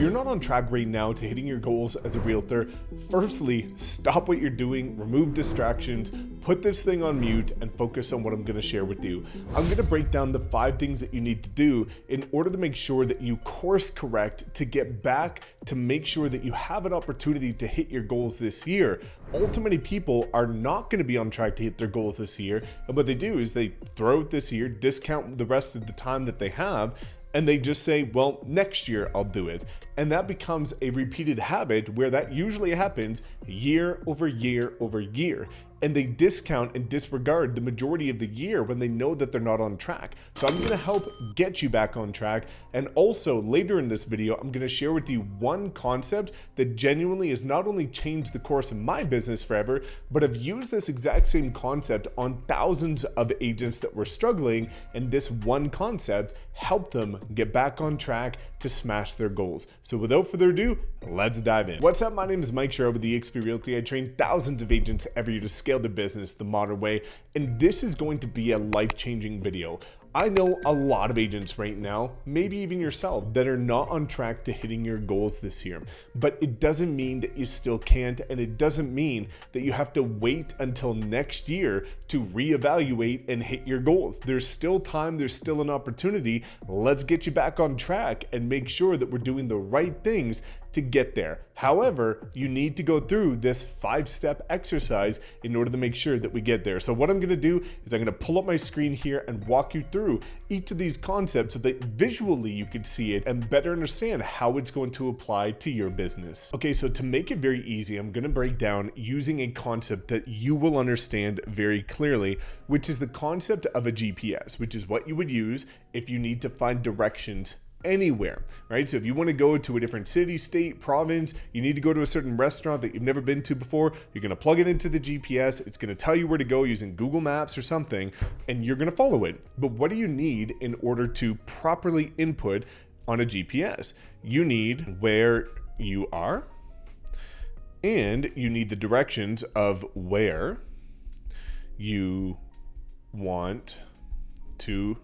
you're not on track right now to hitting your goals as a realtor, firstly, stop what you're doing, remove distractions, put this thing on mute, and focus on what I'm going to share with you. I'm going to break down the 5 things that you need to do in order to make sure that you course correct to get back to make sure that you have an opportunity to hit your goals this year. Ultimately, people are not going to be on track to hit their goals this year, and what they do is they throw it this year, discount the rest of the time that they have, and they just say, well, next year I'll do it. And that becomes a repeated habit where that usually happens year over year over year. And they discount and disregard the majority of the year when they know that they're not on track. So I'm gonna help get you back on track. And also later in this video, I'm gonna share with you one concept that genuinely has not only changed the course of my business forever, but I've used this exact same concept on thousands of agents that were struggling. And this one concept helped them get back on track to smash their goals. So without further ado, let's dive in. What's up? My name is Mike Sherrard with eXp Realty. I train thousands of agents every year to scale their business the modern way, and this is going to be a life-changing video. I know a lot of agents right now, maybe even yourself, that are not on track to hitting your goals this year, but it doesn't mean that you still can't, and it doesn't mean that you have to wait until next year to reevaluate and hit your goals. There's still time, there's still an opportunity. Let's get you back on track and make sure that we're doing the right things to get there. However, you need to go through this 5-step exercise in order to make sure that we get there. So what I'm gonna do is I'm gonna pull up my screen here and walk you through each of these concepts so that visually you can see it and better understand how it's going to apply to your business. Okay, so to make it very easy, I'm gonna break down using a concept that you will understand very clearly, which is the concept of a GPS, which is what you would use if you need to find directions anywhere, right? So if you want to go to a different city, state, province, you need to go to a certain restaurant that you've never been to before, you're going to plug it into the GPS. It's going to tell you where to go using Google Maps or something, and you're going to follow it. But what do you need in order to properly input on a GPS? You need where you are, and you need the directions of where you want to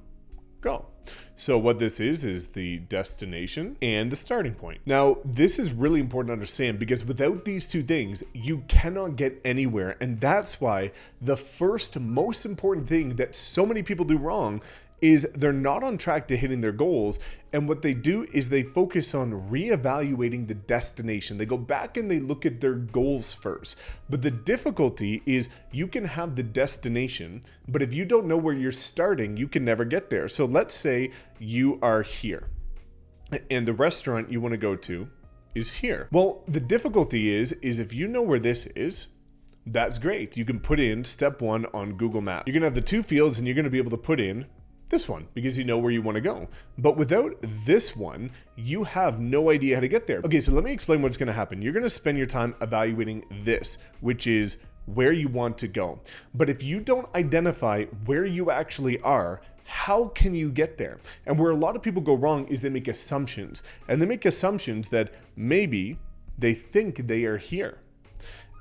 go. So what this is the destination and the starting point. Now, this is really important to understand because without these two things, you cannot get anywhere. And that's why the first most important thing that so many people do wrong is they're not on track to hitting their goals. And what they do is they focus on reevaluating the destination. They go back and they look at their goals first. But the difficulty is you can have the destination, but if you don't know where you're starting, you can never get there. So let's say you are here and the restaurant you want to go to is here. Well, the difficulty is if you know where this is, that's great. You can put in step 1 on Google Maps. You're going to have the 2 fields and you're going to be able to put in this one because you know where you want to go. But without this one, you have no idea how to get there. Okay, so let me explain what's going to happen. You're going to spend your time evaluating this, which is where you want to go. But if you don't identify where you actually are, how can you get there? And where a lot of people go wrong is they make assumptions. And they make assumptions that maybe they think they are here.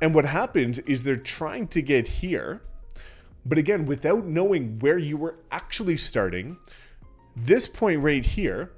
And what happens is they're trying to get here, but again, without knowing where you were actually starting, this point right here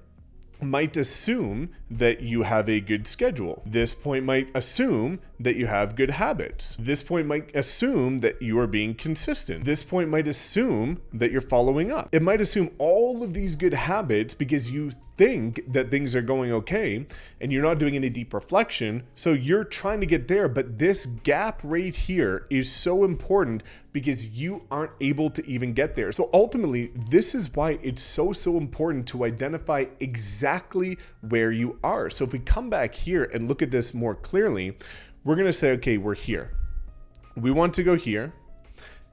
might assume that you have a good schedule. This point might assume that you have good habits. This point might assume that you are being consistent. This point might assume that you're following up. It might assume all of these good habits because you think that things are going okay and you're not doing any deep reflection. So you're trying to get there, but this gap right here is so important because you aren't able to even get there. So ultimately, this is why it's so important to identify exactly where you are. So if we come back here and look at this more clearly, we're going to say, okay, we're here. We want to go here.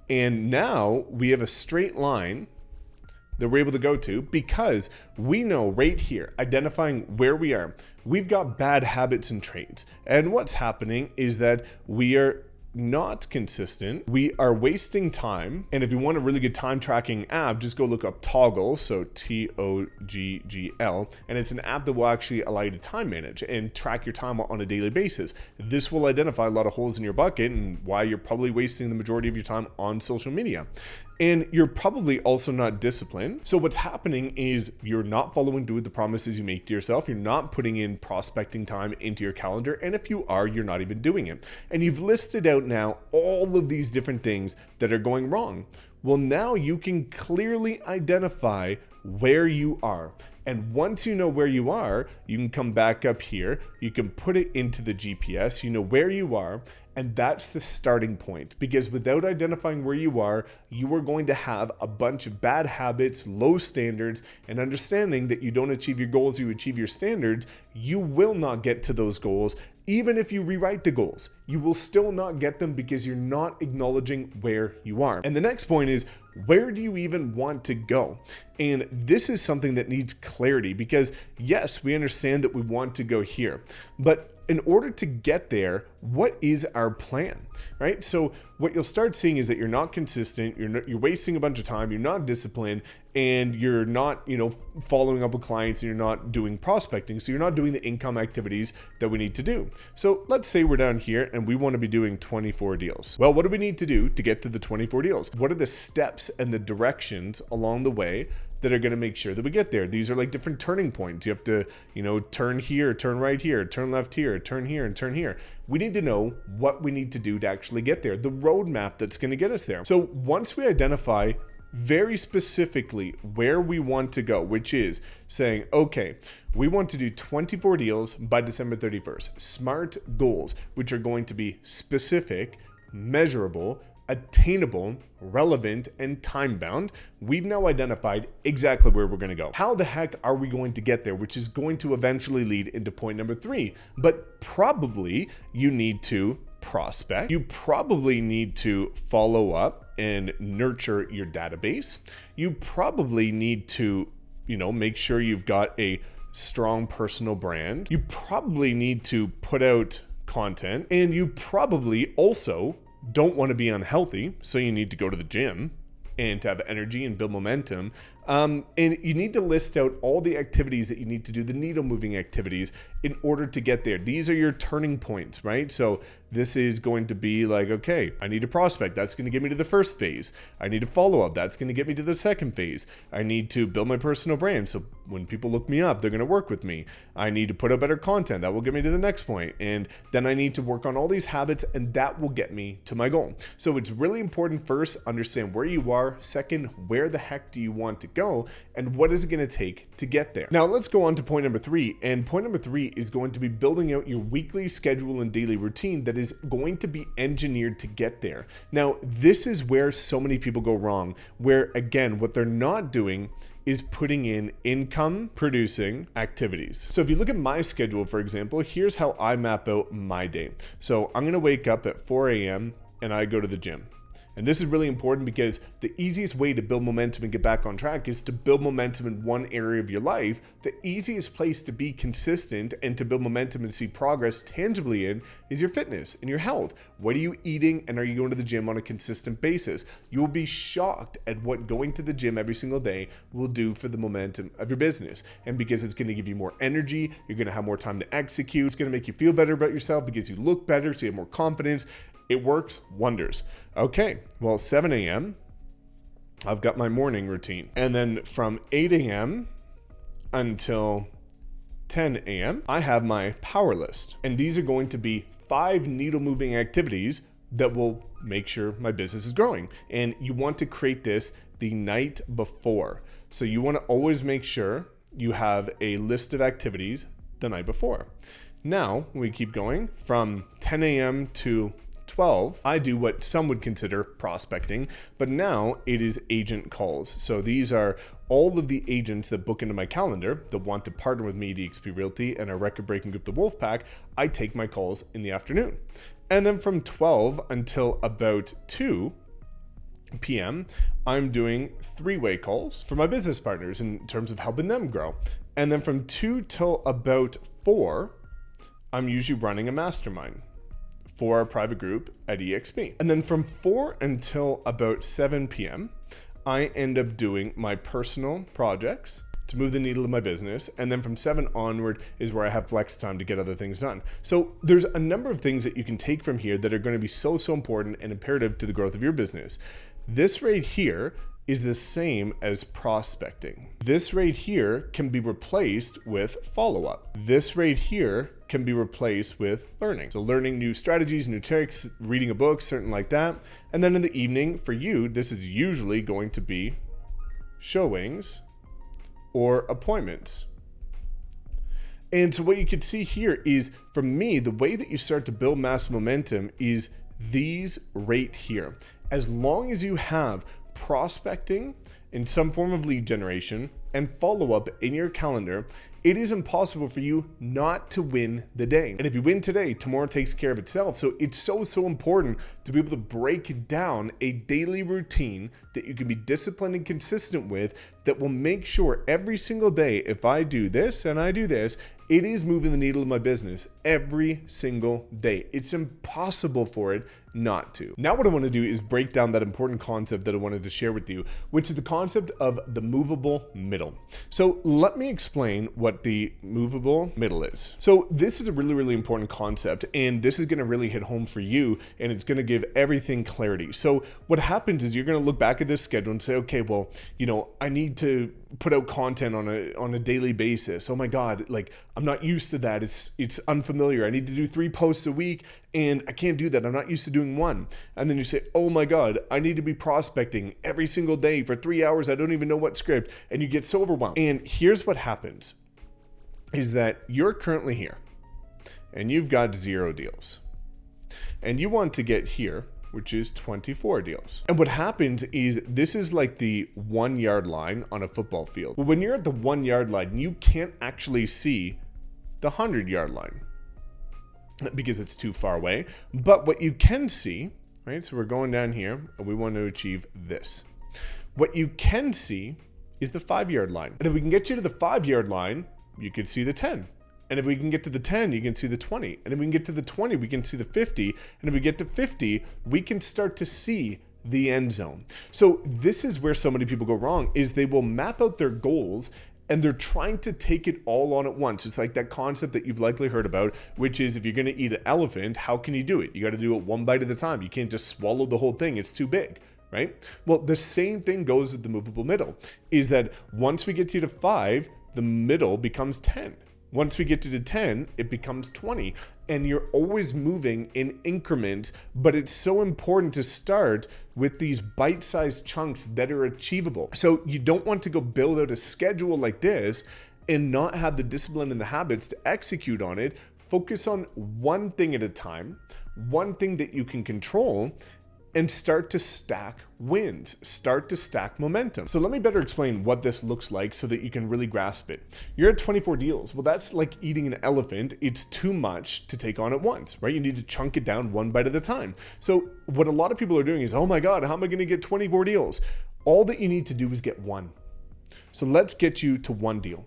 And now we have a straight line that we're able to go to because we know right here, identifying where we are, we've got bad habits and traits. And what's happening is that we are not consistent, we are wasting time. And if you want a really good time tracking app, just go look up Toggle, so Toggl, and it's an app that will actually allow you to time manage and track your time on a daily basis. This will identify a lot of holes in your bucket and why you're probably wasting the majority of your time on social media. And you're probably also not disciplined. So what's happening is you're not following through with the promises you make to yourself. You're not putting in prospecting time into your calendar. And if you are, you're not even doing it. And you've listed out now all of these different things that are going wrong. Well, now you can clearly identify where you are. And once you know where you are, you can come back up here, you can put it into the GPS, you know where you are, and that's the starting point. Because without identifying where you are going to have a bunch of bad habits, low standards, and understanding that you don't achieve your goals, you achieve your standards, you will not get to those goals. Even if you rewrite the goals, you will still not get them because you're not acknowledging where you are. And the next point is, where do you even want to go? And this is something that needs clarity because yes, we understand that we want to go here, but in order to get there, what is our plan, right? So what you'll start seeing is that you're not consistent, you're wasting a bunch of time, you're not disciplined, and you're not, following up with clients, and you're not doing prospecting. So you're not doing the income activities that we need to do. So let's say we're down here and we want to be doing 24 deals. Well, what do we need to do to get to the 24 deals? What are the steps and the directions along the way that are going to make sure that we get there? These are like different turning points. You have to, turn here, turn right here, turn left here, turn here, and turn here. We need to know what we need to do to actually get there, the roadmap that's going to get us there. So once we identify very specifically where we want to go, which is saying, okay, we want to do 24 deals by December 31st. Smart goals, which are going to be specific, measurable, attainable, relevant, and time-bound. We've now identified exactly where we're going to go. How the heck are we going to get there? Which is going to eventually lead into point number 3. But probably you need to prospect. You probably need to follow up and nurture your database. You probably need to, make sure you've got a strong personal brand. You probably need to put out content, and you probably also don't want to be unhealthy, so you need to go to the gym and to have energy and build momentum. And you need to list out all the activities that you need to do, the needle moving activities, in order to get there. These are your turning points, right? So this is going to be like, okay, I need a prospect. That's going to get me to the first phase. I need a follow up. That's going to get me to the second phase. I need to build my personal brand. So when people look me up, they're going to work with me. I need to put out better content. That will get me to the next point. And then I need to work on all these habits, and that will get me to my goal. So it's really important, first, understand where you are. Second, where the heck do you want to go? And what is it going to take to get there? Now let's go on to point number 3. And point number 3 is going to be building out your weekly schedule and daily routine that is going to be engineered to get there. Now, this is where so many people go wrong, where again, what they're not doing is putting in income producing activities. So if you look at my schedule, for example, here's how I map out my day. So I'm going to wake up at 4 a.m. and I go to the gym. And this is really important because the easiest way to build momentum and get back on track is to build momentum in one area of your life. The easiest place to be consistent and to build momentum and see progress tangibly in is your fitness and your health. What are you eating, and are you going to the gym on a consistent basis? You will be shocked at what going to the gym every single day will do for the momentum of your business. And because it's going to give you more energy, you're going to have more time to execute. It's going to make you feel better about yourself because you look better, so you have more confidence. It works wonders. Okay, well, 7 a.m., I've got my morning routine. And then from 8 a.m. until 10 a.m., I have my power list. And these are going to be 5 needle moving activities that will make sure my business is growing. And you want to create this the night before. So you want to always make sure you have a list of activities the night before. Now, we keep going from 10 a.m. to 12, I do what some would consider prospecting, but now it is agent calls. So these are all of the agents that book into my calendar that want to partner with me, DXP Realty, and our record-breaking group, the Wolfpack. I take my calls in the afternoon. And then from 12 until about 2 p.m., I'm doing 3-way calls for my business partners in terms of helping them grow. And then from 2 till about 4, I'm usually running a mastermind for our private group at EXP. And then from 4 until about 7 p.m., I end up doing my personal projects to move the needle of my business. And then from 7 onward is where I have flex time to get other things done. So there's a number of things that you can take from here that are going to be so important and imperative to the growth of your business. This right here is the same as prospecting. This right here can be replaced with follow-up. This right here can be replaced with learning. So learning new strategies, new tricks, reading a book, something like that. And then in the evening for you, this is usually going to be showings or appointments. And so what you can see here is, for me, the way that you start to build mass momentum is these right here. As long as you have prospecting in some form of lead generation and follow-up in your calendar, it is impossible for you not to win the day. And if you win today, tomorrow takes care of itself. So it's so important to be able to break down a daily routine that you can be disciplined and consistent with, that will make sure every single day, if I do this and I do this, it is moving the needle of my business every single day. It's impossible for it not to. Now what I want to do is break down that important concept that I wanted to share with you, which is the concept of the movable middle. So let me explain what the movable middle is. So this is a really important concept, and this is going to really hit home for you, and it's going to give everything clarity. So what happens is you're going to look back at this schedule and say, okay, well, I need to put out content on a daily basis. Oh my God, like I'm not used to that. It's unfamiliar. I need to do 3 posts a week and I can't do that. I'm not used to doing 1. And then you say, oh my God, I need to be prospecting every single day for 3 hours. I don't even know what script. And you get so overwhelmed. And here's what happens is that you're currently here and you've got 0 deals and you want to get here, which is 24 deals. And what happens is this is like the 1 yard line on a football field. Well, when you're at the 1 yard line, you can't actually see the 100 yard line because it's too far away. But what you can see, right? So we're going down here and we want to achieve this. What you can see is the 5 yard line. And if we can get you to the 5 yard line, you can see the 10. And if we can get to the 10, you can see the 20. And if we can get to the 20, we can see the 50. And if we get to 50, we can start to see the end zone. So this is where so many people go wrong, is they will map out their goals and they're trying to take it all on at once. It's like that concept that you've likely heard about, which is if you're going to eat an elephant, how can you do it? You got to do it 1 bite at a time. You can't just swallow the whole thing. It's too big, right? Well, the same thing goes with the movable middle, is that once we get to 5, the middle becomes 10. Once we get to the 10, it becomes 20, and you're always moving in increments, but it's so important to start with these bite-sized chunks that are achievable. So you don't want to go build out a schedule like this and not have the discipline and the habits to execute on it. Focus on one thing at a time, one thing that you can control, and start to stack wins, start to stack momentum. So let me better explain what this looks like so that you can really grasp it. You're at 24 deals. Well, that's like eating an elephant. It's too much to take on at once, right? You need to chunk it down 1 bite at a time. So what a lot of people are doing is, oh my God, how am I going to get 24 deals? All that you need to do is get 1. So let's get you to 1 deal.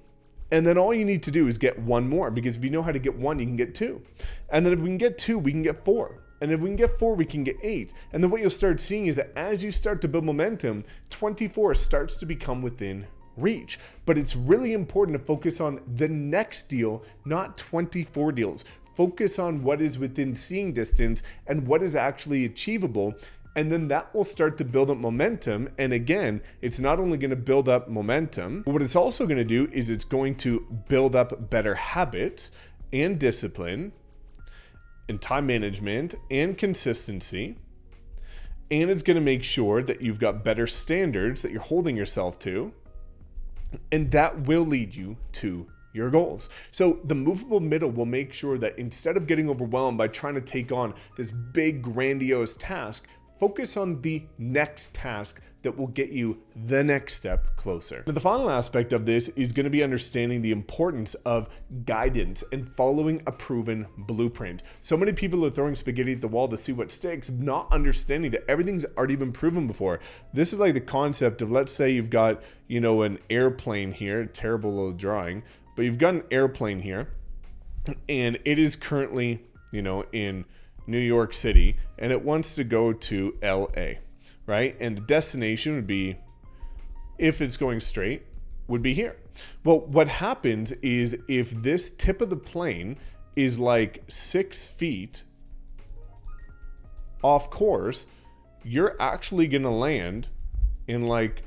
And then all you need to do is get 1 more, because if you know how to get 1, you can get 2. And then if we can get 2, we can get 4. And if we can get 4, we can get 8. And then what you'll start seeing is that as you start to build momentum, 24 starts to become within reach. But it's really important to focus on the next deal, not 24 deals. Focus on what is within seeing distance and what is actually achievable. And then that will start to build up momentum. And again, it's not only going to build up momentum, but what it's also going to do is it's going to build up better habits and discipline and time management and consistency. And it's going to make sure that you've got better standards that you're holding yourself to. And that will lead you to your goals. So the movable middle will make sure that instead of getting overwhelmed by trying to take on this big grandiose task, focus on the next task that will get you the next step closer. Now, the final aspect of this is going to be understanding the importance of guidance and following a proven blueprint. So many people are throwing spaghetti at the wall to see what sticks, not understanding that everything's already been proven before. This is like the concept of, let's say you've got, an airplane here, terrible little drawing, but you've got an airplane here and it is currently, in New York City, and it wants to go to LA, right? And the destination would be, if it's going straight, would be here. Well, what happens is if this tip of the plane is like 6 feet off course, you're actually going to land in like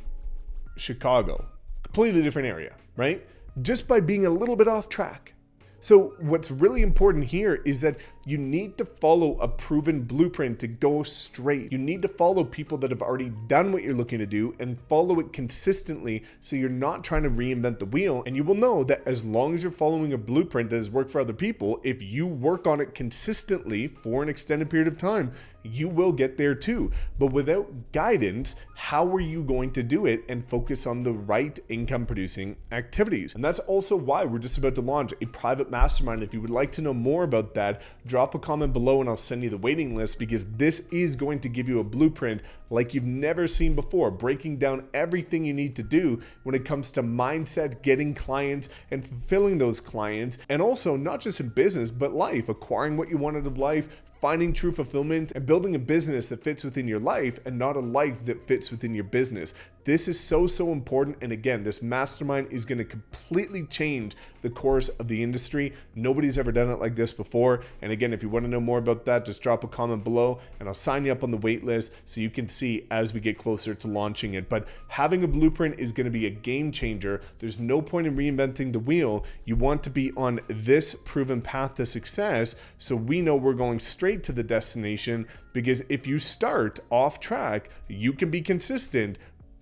Chicago, completely different area, right? Just by being a little bit off track. So what's really important here is that you need to follow a proven blueprint to go straight. You need to follow people that have already done what you're looking to do and follow it consistently, so you're not trying to reinvent the wheel. And you will know that as long as you're following a blueprint that has worked for other people, if you work on it consistently for an extended period of time, you will get there too. But without guidance, how are you going to do it and focus on the right income producing activities? And that's also why we're just about to launch a private mastermind. If you would like to know more about that, drop a comment below and I'll send you the waiting list, because this is going to give you a blueprint like you've never seen before, breaking down everything you need to do when it comes to mindset, getting clients and fulfilling those clients. And also not just in business, but life, acquiring what you want out of life, finding true fulfillment, and building a business that fits within your life and not a life that fits within your business. This is so important. And again, this mastermind is going to completely change the course of the industry. Nobody's ever done it like this before. And again, if you want to know more about that, just drop a comment below and I'll sign you up on the wait list so you can see as we get closer to launching it. But having a blueprint is going to be a game changer. There's no point in reinventing the wheel. You want to be on this proven path to success, so we know we're going straight to the destination. Because if you start off track, you can be consistent.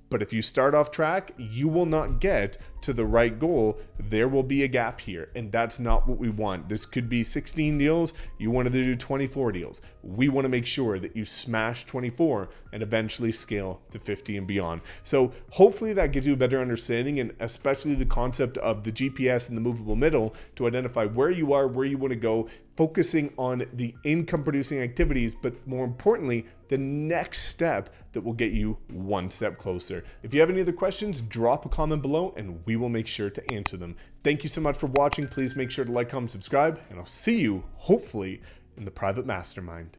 But if you start off track, you will not get to the right goal. There will be a gap here, and that's not what we want. This could be 16 deals. You wanted to do 24 deals. We want to make sure that you smash 24 and eventually scale to 50 and beyond. So hopefully that gives you a better understanding, and especially the concept of the GPS and the movable middle to identify where you are, where you want to go, focusing on the income producing activities, but more importantly, the next step that will get you one step closer. If you have any other questions, drop a comment below and we will make sure to answer them. Thank you so much for watching. Please make sure to like, comment, subscribe, and I'll see you hopefully in the private mastermind.